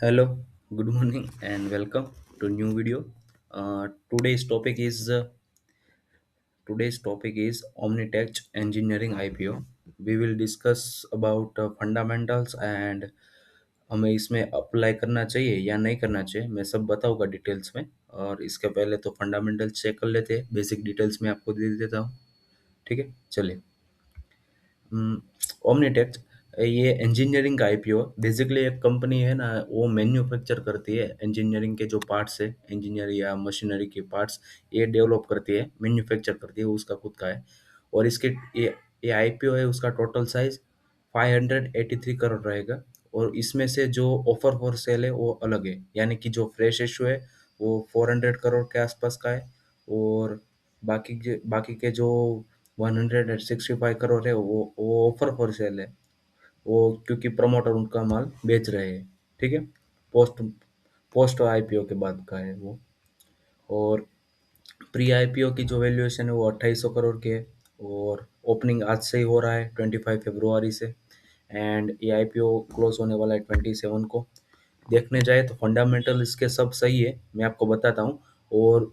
Hello, good morning, and welcome to new video. Uh, today's topic is uh, today's topic is Omnitech Engineering IPO. We will discuss about fundamentals and हमें इसमें apply करना चाहिए या नहीं करना चाहिए, मैं सब बताऊंगा डिटेल्स में। और इसके पहले तो फंडामेंटल्स चेक कर लेते हैं, बेसिक डिटेल्स में आपको दे देता हूँ। ठीक है, चलिए। ओमनीटेक ये इंजीनियरिंग का आईपीओ। बेसिकली एक कंपनी है ना, वो मैन्युफैक्चर करती है इंजीनियरिंग के जो पार्ट्स है, इंजीनियर या मशीनरी के पार्ट्स। ये डेवलप करती है, मैन्युफैक्चर करती है, वो उसका खुद का है। और इसके ये आईपीओ है, उसका टोटल साइज 583 करोड़ रहेगा। और इसमें से जो ऑफर फॉर सेल है वो अलग है, यानी कि जो फ्रेश इशू है वो 400 करोड़ के आसपास का है। और बाकी के जो 165 करोड़ है वो ऑफर फॉर सेल है। वो क्योंकि प्रमोटर उनका माल बेच रहे हैं। ठीक है, पोस्ट पोस्ट आईपीओ के बाद का है वो। और प्री आईपीओ की जो वैल्यूएशन है वो 2800 करोड़ की है। और ओपनिंग आज से ही हो रहा है, 25 फरवरी से। एंड ये आईपीओ क्लोज होने वाला है 27 को। देखने जाए तो फंडामेंटल इसके सब सही है, मैं आपको बताता हूँ। और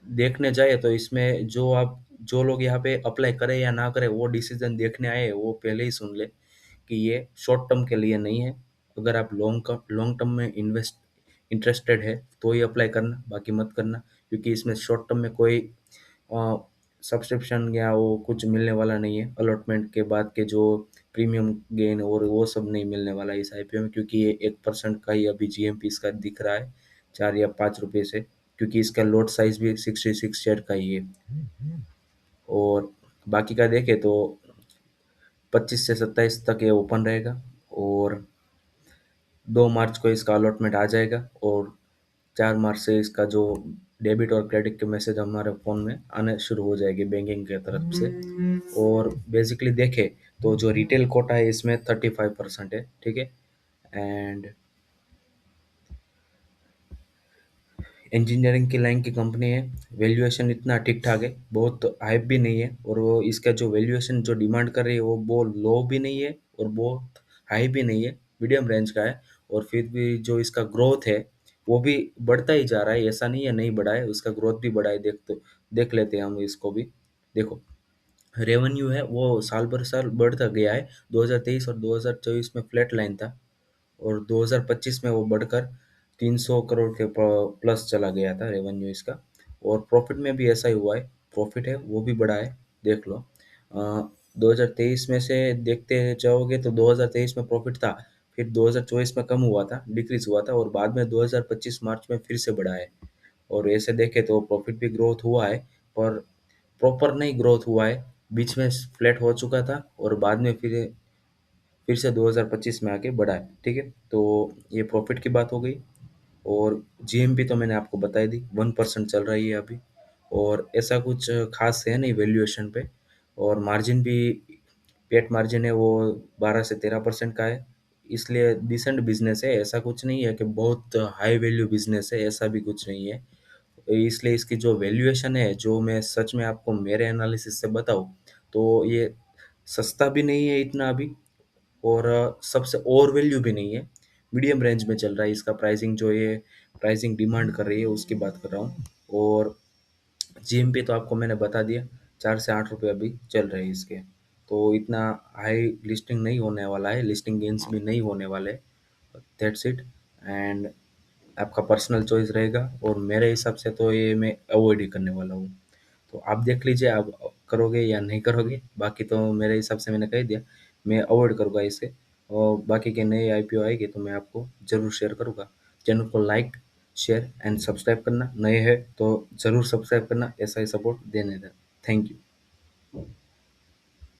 देखने जाए तो इसमें जो लोग यहाँ पे अप्लाई करें या ना करें, वो डिसीजन देखने आए वो पहले ही सुन ले कि ये शॉर्ट टर्म के लिए नहीं है। अगर आप लॉन्ग टर्म में इंटरेस्टेड है तो ही अप्लाई करना, बाकी मत करना। क्योंकि इसमें शॉर्ट टर्म में कोई सब्सक्रिप्शन या वो कुछ मिलने वाला नहीं है। अलॉटमेंट के बाद के जो प्रीमियम गेन और वो सब नहीं मिलने वाला है इस आईपीओ में, क्योंकि ये 1% का ही अभी जीएमपी इसका दिख रहा है, 4 या 5 रुपए से। क्योंकि इसका लॉट साइज भी 66 शेयर का ही है। और बाकी का देखे तो 25 से 27 तक ये ओपन रहेगा। और 2 मार्च को इसका अलॉटमेंट आ जाएगा। और 4 मार्च से इसका जो डेबिट और क्रेडिट के मैसेज हमारे फ़ोन में आने शुरू हो जाएगी बैंकिंग के तरफ से। और बेसिकली देखें तो जो रिटेल कोटा है इसमें 35% है। ठीक है। एंड इंजीनियरिंग की लाइन की कंपनी है। वैल्यूएशन इतना ठीक ठाक है, बहुत हाइप भी नहीं है। और वो इसका जो वैल्यूएशन जो डिमांड कर रही है वो बहुत लो भी नहीं है और बहुत हाई भी नहीं है, मीडियम रेंज का है। और फिर भी जो इसका ग्रोथ है वो भी बढ़ता ही जा रहा है, ऐसा नहीं है नहीं बढ़ा है, उसका ग्रोथ भी बढ़ा है। देख लेते हैं हम इसको भी। देखो, रेवेन्यू है वो साल भर साल बढ़ता गया है। 2023 और 2024 में फ्लैट लाइन था। और 2025 में वो बढ़कर 300 करोड़ के प्लस चला गया था रेवेन्यू इसका। और प्रॉफिट में भी ऐसा ही हुआ है, प्रॉफिट है वो भी बढ़ा है। देख लो, 2023 में से देखते जाओगे तो 2023 में प्रॉफिट था, फिर 2024 में कम हुआ था, डिक्रीज हुआ था, और बाद में 2025 मार्च में फिर से बढ़ा है। और ऐसे देखे तो प्रॉफिट भी ग्रोथ हुआ है, पर प्रॉपर नहीं ग्रोथ हुआ है। बीच में फ्लैट हो चुका था और बाद में फिर से 2025 में आके बढ़ा है। ठीक है, तो ये प्रॉफिट की बात हो गई। और जीएमपी तो मैंने आपको बता दी, 1% चल रही है अभी। और ऐसा कुछ खास है नहीं वैल्यूएशन पे। और मार्जिन भी, पेट मार्जिन है वो 12 से 13% का है। इसलिए डिसेंट बिजनेस है, ऐसा कुछ नहीं है कि बहुत हाई वैल्यू बिजनेस है, ऐसा भी कुछ नहीं है। इसलिए इसकी जो वैल्यूएशन है, जो मैं सच में आपको मेरे एनालिसिस से बताऊं, तो ये सस्ता भी नहीं है इतना अभी। और सबसे ओवर वैल्यू भी नहीं है, मीडियम रेंज में चल रहा है इसका प्राइसिंग। जो ये प्राइसिंग डिमांड कर रही है उसकी बात कर रहा हूँ। और जीएमपी तो आपको मैंने बता दिया, 4 से 8 रुपये अभी चल रहे हैं इसके। तो इतना हाई लिस्टिंग नहीं होने वाला है, लिस्टिंग गेंस भी नहीं होने वाले। That's it. एंड आपका पर्सनल चॉइस रहेगा, और मेरे हिसाब से तो ये मैं अवॉइड ही करने वाला हूँ। तो आप देख लीजिए, आप करोगे या नहीं करोगे। बाकी तो मेरे हिसाब से मैंने कह दिया, मैं अवॉइड करूँगा इसे। और बाकी के नए आईपीओ आएंगे तो मैं आपको ज़रूर शेयर करूँगा। चैनल को लाइक, शेयर एंड सब्सक्राइब करना, नए हैं तो ज़रूर सब्सक्राइब करना, ऐसा ही सपोर्ट देने दें। Thank you.